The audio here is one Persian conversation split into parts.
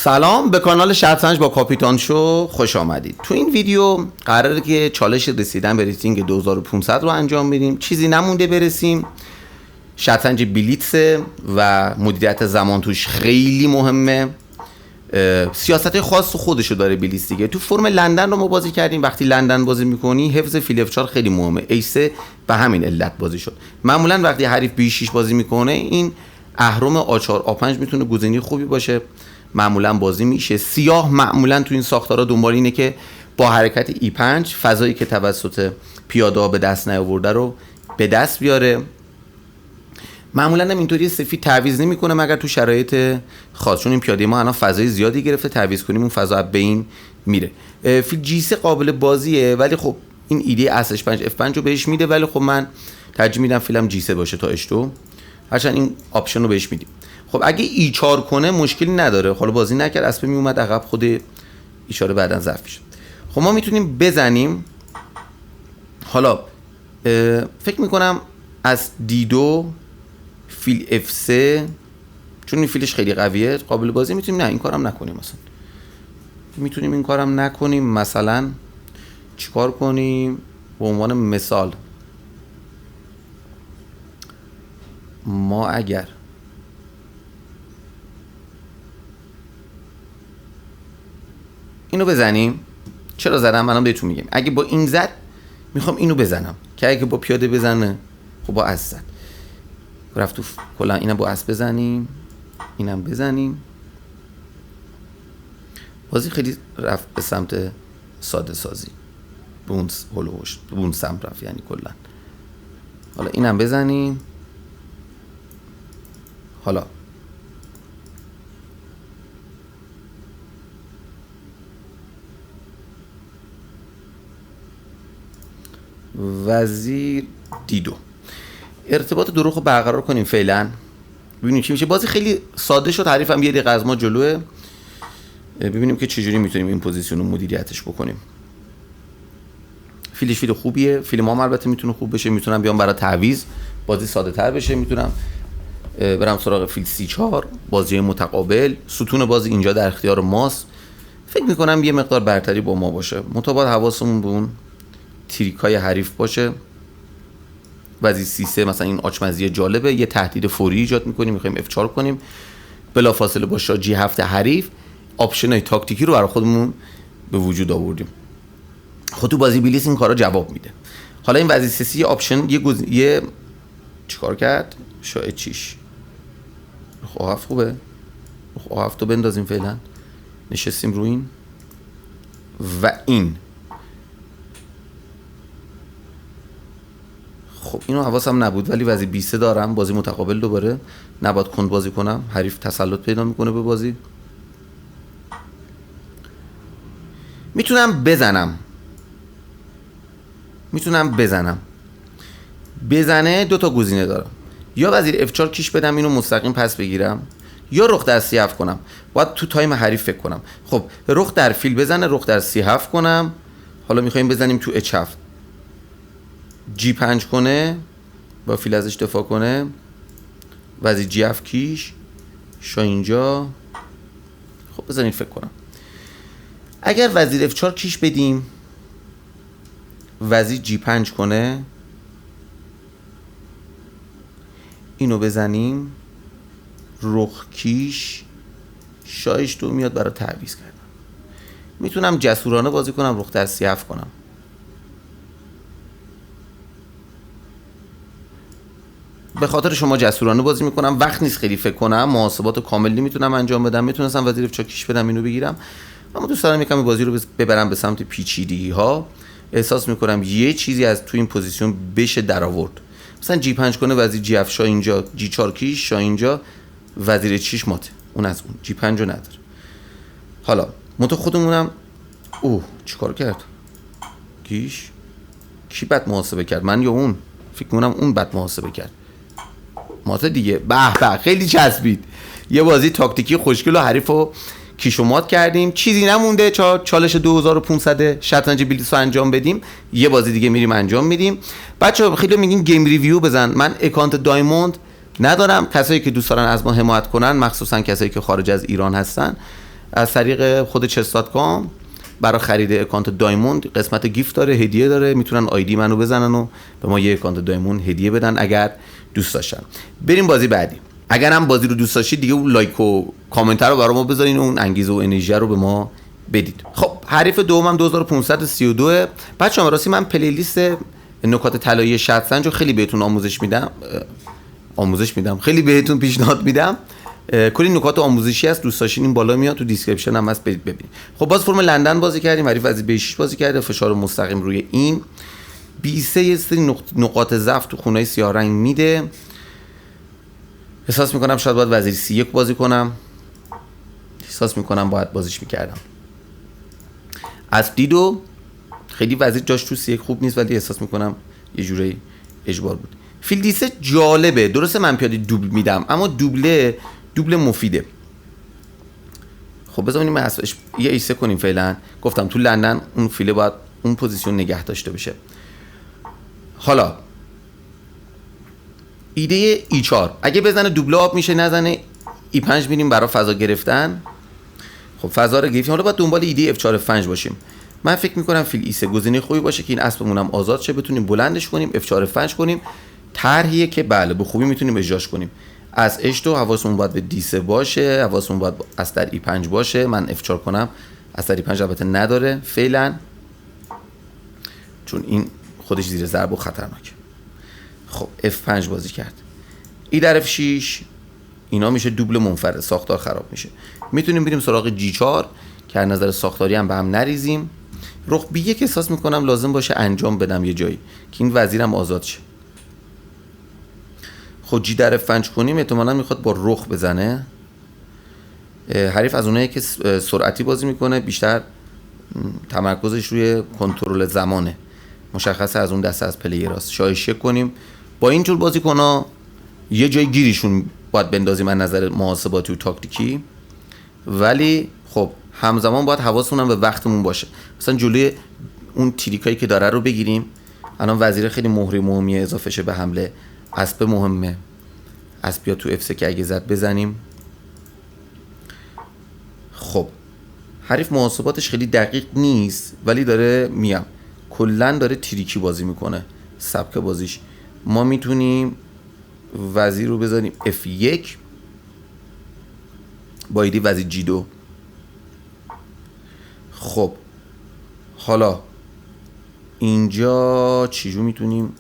سلام، به کانال شطرنج با کاپیتان شو خوش آمدید. تو این ویدیو قراره که چالش رسیدن به ریتینگ 2500 رو انجام بدیم. چیزی نمونده برسیم. شطرنج بلیتس و مدیریت زمان توش خیلی مهمه. سیاست خاص خودشو داره بلیتس دیگه. تو فرم لندن رو ما بازی کردیم. وقتی لندن بازی میکنی حفظ فیل F4 خیلی مهمه. A3 به همین علت بازی شد. معمولا وقتی حریف B6 بازی میکنه این اهرم A4 A5 میتونه گزینه خوبی باشه. معمولا بازی میشه. سیاه معمولا تو این ساختارا دنبال اینه که با حرکت E5 فضایی که توسط پیاده ها به دست نیاورده رو به دست بیاره. معمولا هم اینطوری سفید تعویض نمیکنه مگر تو شرایط خاص، چون این پیاده ما الان فضای زیادی گرفته، تعویض کنیم اون فضا به این میره. فیل G3 قابل بازیه، ولی خب این ایده H5 F5 رو بهش میده، ولی خب من ترجیح میدم فیلم G3 باشه تا H2، هرچند این آپشن رو بهش میدیم. خب اگه E4 کنه مشکلی نداره. حالا بازی نکرد، اسب میومد عقب، خود اشاره بعدن ضعف میشه. خب ما میتونیم بزنیم. حالا فکر میکنم از D2 فیل F3 چون این فیلش خیلی قویه قابل بازی، میتونیم نه این کارم نکنیم. مثلا میتونیم این کارم نکنیم. مثلا چیکار کنیم؟ به عنوان مثال ما اگر اینو بزنیم، چرا زدم الان بهتون میگم. اگه با این زد میخوام اینو بزنم، که اگه با پیاده بزنه خب با اسب زد. رفت تو کلا اینم با اسب بزنیم، اینم بزنیم. بازی خیلی رفت به سمت ساده سازی، به اون هلوش به اون سمت رفت یعنی کلا. حالا اینم بزنیم. حالا وزیر D2 ارتباط دروغ رو برقرار کنیم فعلا، ببینیم چی میشه. بازی خیلی ساده شد. حریفم یه دقیقه از ما جلوه. ببینیم که چجوری میتونیم این پوزیشن رو مدیریتش بکنیم. فیلش فیل خوبیه. فیل ما البته میتونه خوب بشه. میتونم بیام برای تعویض بازی ساده تر بشه. میتونم برم سراغ فیل C4 بازی متقابل. ستون بازی اینجا در اختیار ماست. فکر میکنم یه مقدار برتری با ما باشه. مطابق حواسمون به اون تریکای حریف باشه. وزیر C3 مثلا این آچمزی جالبه، یه تهدید فوری ایجاد میکنیم، میخوایم F4 کنیم، بلافاصله با شاه G7 حریف آپشنای تاکتیکی رو برای خودمون به وجود آوردیم. خود تو بازی بلیس این کارا جواب میده. حالا این وزیر C3 آپشن یه چیکار کرد؟ شاه H6. خب H7 خوبه. خب H7 رو بندازیم فعلا. نشستیم رو این و این. خب اینو حواسم نبود، ولی وزیر B3 دارم. بازی متقابل دوباره نباید کند بازی کنم. حریف تسلط پیدا میکنه به بازی. میتونم بزنم. بزنه دو تا گزینه دارم. یا وزیر F4 کیش بدم اینو مستقیم پس بگیرم، یا رخ در C7 کنم. باید تو تایم حریف فکر کنم. خب رخ در فیل بزنه، رخ در C7 کنم. حالا میخوایم بزنیم تو H7. G5 کنه، با فیل ازش دفاع کنه. وزیر G7 کیش، شاه اینجا. خب بزنید فکر کنم. اگر وزیر F4 کیش بدیم، وزیر G5 کنه، اینو بزنیم، رخ کیش، شاهش تو میاد برای تعویض کردن. میتونم جسورانه بازی کنم، رخ در C7 کنم. به خاطر شما جسورانه بازی میکنم، وقت نیست خیلی فکر کنم، محاسبات کامل نمیتونم انجام بدم. میتونستم وزیر F4 کیش بدم اینو بگیرم، اما دوست دارم یکم بازی رو ببرم به سمت پیچیدگی ها. احساس میکنم یه چیزی از تو این پوزیشن بشه در آورد. مثلا G5 کنه، وزیر G7 شاه اینجا، G4 کیش، شاه اینجا، وزیر H6 ماته. اون از اون G5 رو نداره. حالا منتها خودمونم چیکار کرد؟ کیش کی بد محاسبه کرد؟ من یا اون؟ فکر کنم اون بد محاسبه کرد. ماته دیگه. به خیلی چسبید. یه بازی تاکتیکی خوشگل و حریفو کیش و مات کردیم. چیزی نمونده چالش 2500 شطرنج بلیتس رو انجام بدیم. یه بازی دیگه میریم انجام میدیم. بچه‌ها خیلی میگین گیم ریویو بزن. من اکانت دایموند ندارم. کسایی که دوست دارن از ما حمایت کنن، مخصوصا کسایی که خارج از ایران هستن، از طریق خود چس.کام برای خرید اکانت دایموند قسمت گیفت داره، هدیه داره، میتونن آیدی منو بزنن و به ما یه اکانت دایموند هدیه بدن اگر دوست داشتن. بریم بازی بعدی. اگر هم بازی رو دوست داشتید دیگه اون لایک و کامنت رو برای ما بذارین و اون انگیزه و انرژی رو به ما بدید. خب حریف دومم 2532. بچه‌ها راستی من پلیلیست نکات طلایی شطرنج رو خیلی بهتون آموزش میدم، خیلی بهتون پیشنهاد میدم. کلی نکات آموزشی هست، دوست داشتین این بالا میاد تو دیسکریپشن هم هست، برید ببینید. خب باز فرم لندن بازی کردیم، حریف از B6 بازی کرده، فشار مستقیم روی این B3 یه سری نقاط ضعف تو خونه‌های سیاه رنگ میده. احساس میکنم شاید باید وزیر C1 بازی کنم، احساس میکنم باید بازیش میکردم. از D2 خیلی وزیر جاش تو C1 خوب نیست، ولی احساس میکنم یه جوری اجبار بود. فیل D3 جالبه، درسته من پیاده دوبل میدم اما دوبل مفیده. خب بذار ببینیم اساس یه ایسه کنیم فعلا. گفتم تو لندن اون فیله باید اون پوزیشن نگه داشته بشه. حالا ایده E4 اگه بزنه دوبله آب میشه، نزنه E5 میریم برای فضا گرفتن. خب فضا رو گرفتیم، حالا باید دنبال ایده F4 F5 باشیم. من فکر میکنم فیل E3 گزینه خوبی باشه که این اسبمون هم آزاد شه، بتونیم بلندش کنیم، F4 F5 کنیم. طرحیه که بله به خوبی میتونیم اجراش کنیم. از H2 حواسمون باید به D3 باشه، حواسمون باید از در E5 باشه. من F4 کنم، از در E5 البته نداره فعلا چون این خودش زیر ضرب و خطرناکه. خب F5 بازی کرد، ای در F6 اینا میشه دوبل منفرد، ساختار خراب میشه. میتونیم بریم سراغ G4 که از نظر ساختاری هم به هم نریزیم. رخ B1 احساس میکنم لازم باشه انجام بدم یه جایی که این وزیرم آزاد شه. خب G در F5 کنیم، احتمالاً میخواد با رخ بزنه. حریف از اونایی که سرعتی بازی میکنه، بیشتر تمرکزش روی کنترل زمانه، مشخصه از اون دسته از پلیراست. شاه چک کنیم. با این جور بازیکن‌ها یه جای گیریشون باید بندازیم از نظر محاسباتی و تاکتیکی، ولی خب همزمان باید حواسمون هم به وقتمون باشه. مثلا جلوی اون تریکایی که داره رو بگیریم. الان وزیر خیلی مهمیه، اضافه شه به حمله. اسب مهمه، اسب بیا تو F3 که اگه زد بزنیم. خب حریف محاسباتش خیلی دقیق نیست ولی داره کلن داره تریکی بازی میکنه. سبک بازیش ما میتونیم وزیر رو بذاریم F1 با ایده وزیر G2. خب حالا اینجا چیجور میتونیم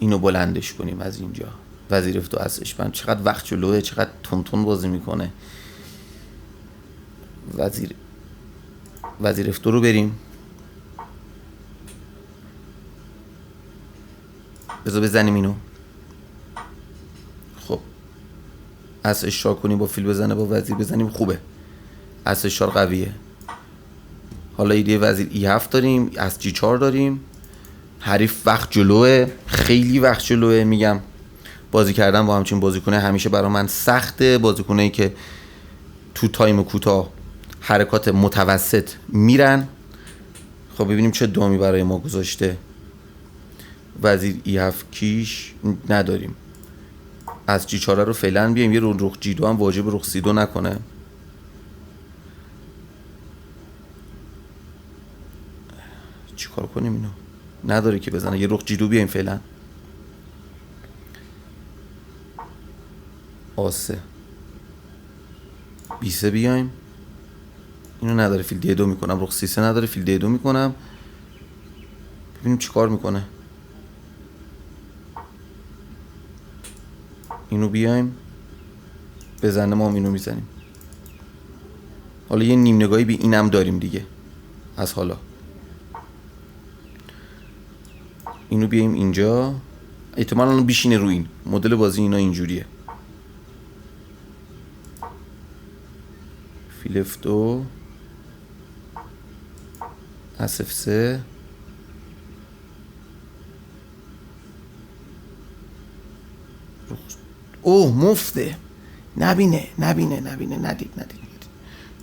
اینو بلندش کنیم از اینجا. وزیر F2 ازش من چقدر وقت جلوه، چقدر تون بازی میکنه. وزیر F2 رو بریم. بذار بزنیم اینو. خب از اشار کنیم، با فیل بزنه، با وزیر بزنیم، خوبه. از اشار قویه. حالا ایده وزیر E7 داریم، از G4 داریم. حریف وقت جلوه، خیلی وقت جلوه. میگم بازی کردن با همچین بازیکنه همیشه برای من سخته. بازیکنایی که تو تایم کوتاه حرکات متوسط میرن. خب ببینیم چه دامی برای ما گذاشته. وزیر E7 کیش نداریم. از G4 رو فعلا بیایم، یه رخ G2 هم واجب رخ C2 نکنه. چی کار کنیم اینو؟ نداره که بزنه، یه رخ G2 بیایم فعلا. آسه B3 بیایم، اینو نداره، فیل D2 میکنم. رخ C3 نداره، فیل D2 میکنم. ببینیم چی کار میکنه. اینو بیایم بزنه، ما هم اینو میزنیم. حالا یه نیم نگاهی به اینم داریم دیگه. از حالا اینو بیایم اینجا، احتمالاً الان بیشینه رو این مدل بازی. اینا اینجوریه. فیل F2 اس F3 اوه مفته. نبینه ندید.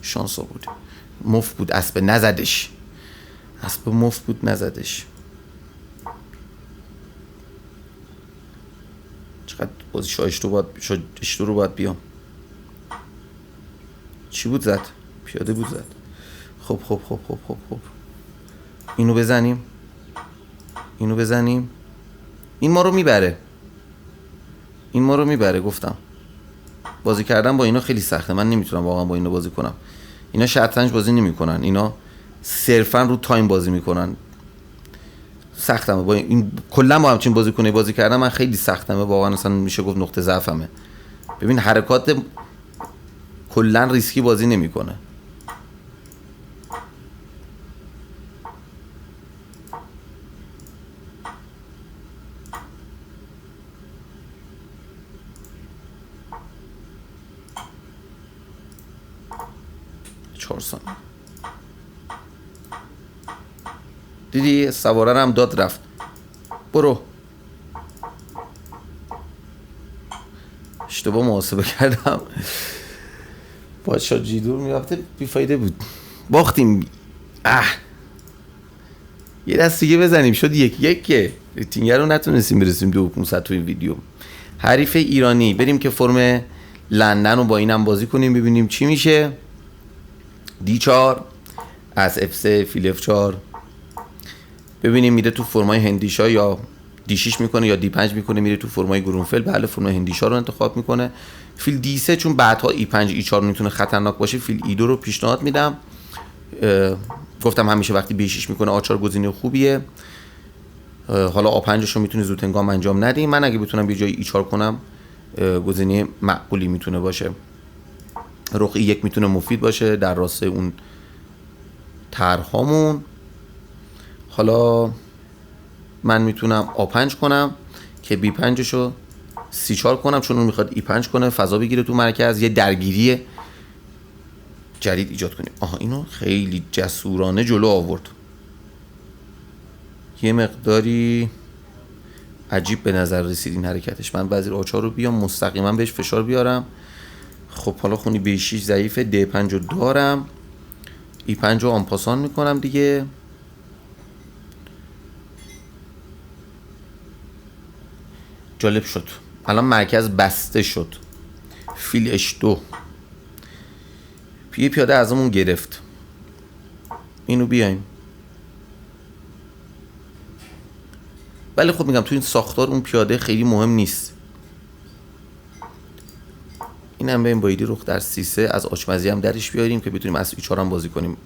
شانس بود، مفت بود. اسب نزدش، اسب مفت بود نزدش. چقدر بازی اشتو رو باید بیام. چی بود زد؟ پیاده بود زد. خب اینو بزنیم. این ما رو میبره. گفتم بازی کردن با اینا خیلی سخته. من نمیتونم واقعا با اینا بازی کنم. اینا شطرنج بازی نمیکنن، اینا صرفا رو تایم بازی میکنن. سختمه با این کلا با همچین بازی کردن من خیلی سختمه واقعا. اصلا میشه گفت نقطه ضعفمه. ببین حرکات کلا ریسکی بازی نمیکنه. دیدی سواره هم داد رفت. برو. اشتباه محاسبه کردم. پادشاه جیدور میرفته بیفایده بود. باختیم. یه دست دیگه بزنیم. شد 1-1 که ریتینگر رو نتونستیم برسیم 2500 تو این ویدیو. حریف ایرانی. بریم که فرم لندن رو با اینم بازی کنیم ببینیم چی میشه. D4 از F3 فیل F4. ببینیم میره تو فرمای هندیشا یا D6 میکنه یا D5 میکنه، میره تو فرمای گرونفل. بله فرمای هندیشا رو انتخاب میکنه. فیل D3 چون بعدها E5 E4 میتونه خطرناک باشه، فیل E2 رو پیشنهاد میدم. گفتم همیشه وقتی B6 میکنه A4 گزینه خوبیه. حالا A5 رو میتونه زود هنگام انجام ندیم. من اگه بتونم به جای E4 کنم گزینه معقولی میتونه باشه. رخ E1 میتونه مفید باشه در راستای اون طرحامون. حالا من میتونم A5 کنم که B5 شو C4 کنم چون اون میخواد E5 کنه، فضا بگیره تو مرکز، یه درگیری جدید ایجاد کنیم. اینو خیلی جسورانه جلو آورد. یه مقداری عجیب به نظر رسید این حرکتش. من وزیر A4 رو بیام مستقیما بهش فشار بیارم. خب حالا خونی B6 ضعیفه، D5 رو دارم، E5 رو آنپاسان میکنم دیگه. جالب شد. الان مرکز بسته شد. فیل H2 پیاده ازمون گرفت. اینو بیایم. ولی خب میگم تو این ساختار اون پیاده خیلی مهم نیست. اینم بریم با ایدی رخ در C3 از آچمزی هم درش بیاریم که بتونیم از E4 هم بازی کنیم.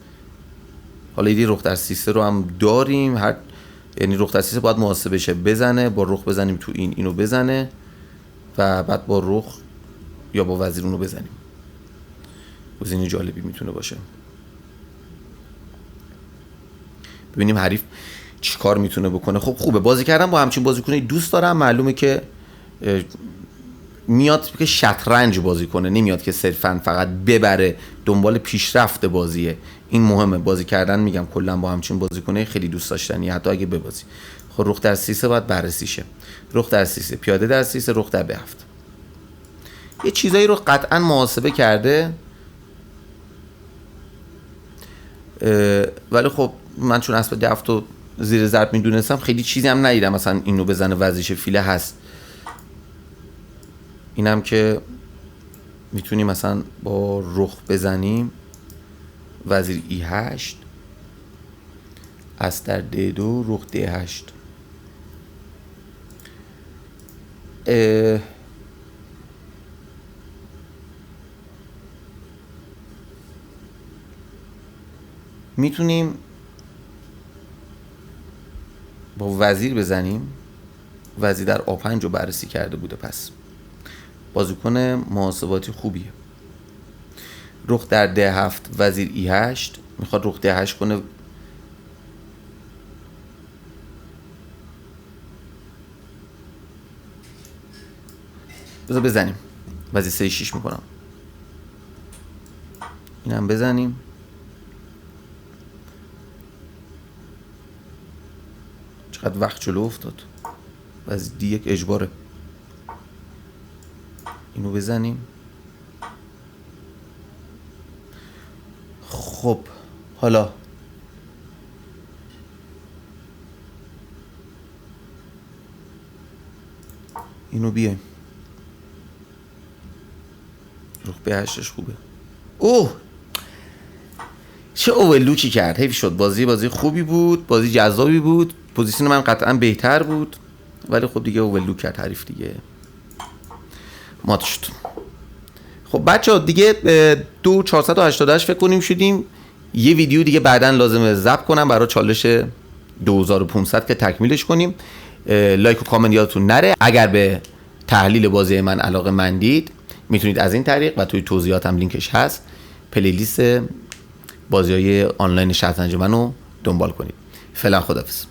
حالا ایدی رخ در C3 رو هم داریم. یعنی رخ در C3 باید محاسبه شه، بزنه با رخ بزنیم تو اینو بزنه و بعد با رخ یا با وزیر اونو بزنیم. گزینه جالبی میتونه باشه. ببینیم حریف چی کار میتونه بکنه. خب خوبه بازی کردن با همچین بازیکنی دوست دارم. معلومه که میاد که شطرنج بازی کنه، نمیاد که صرفا فقط ببره، دنبال پیشرفت بازیه. این مهمه. بازی کردن میگم کلا با همچین بازیکنه خیلی دوست داشتنی حتی اگه ببازی. خب رخ در C3 باید بررسی شه. رخ در C3 پیاده در C3 رخ در B7. یه چیزایی رو قطعا محاسبه کرده. ولی خب من چون اسب D7 رو زیر ضرب میدونستم خیلی چیزی هم ندیدم مثلا اینو بزنه وزیش فیله هست. اینم که میتونیم مثلا با رخ بزنیم وزیر E8 از در D2 رخ D8. میتونیم با وزیر بزنیم. وزیر در A5 رو بررسی کرده بوده، پس بازیکن محاسباتی خوبیه. رخ در D7 وزیر E8 میخواد رخ D8 کنه. بذار بزنیم. وزیر C6 میکنم. اینم بزنیم. چقدر وقت جلو افتاد. وزیر D1 اجباره. اینو بزنیم. خب حالا اینو بیایم. رخ B8ش خوبه. اوه چه اوورلوکی کرد، حیف شد. بازی خوبی بود، بازی جذابی بود، پوزیشن من قطعا بهتر بود، ولی خب دیگه اوورلوک کرد حریف دیگه، مات شد. خب بچه‌ها دیگه 2488 فکر کنیم شدیم. یه ویدیو دیگه بعداً لازمه ضبط کنم برای چالش 2500 که تکمیلش کنیم. لایک و کامنت یادتون نره. اگر به تحلیل بازی من علاقه مندید میتونید از این طریق و توی توضیحاتم لینکش هست پلیلیست بازی‌های آنلاین شطرنج منو دنبال کنید. فعلا خداحافظ.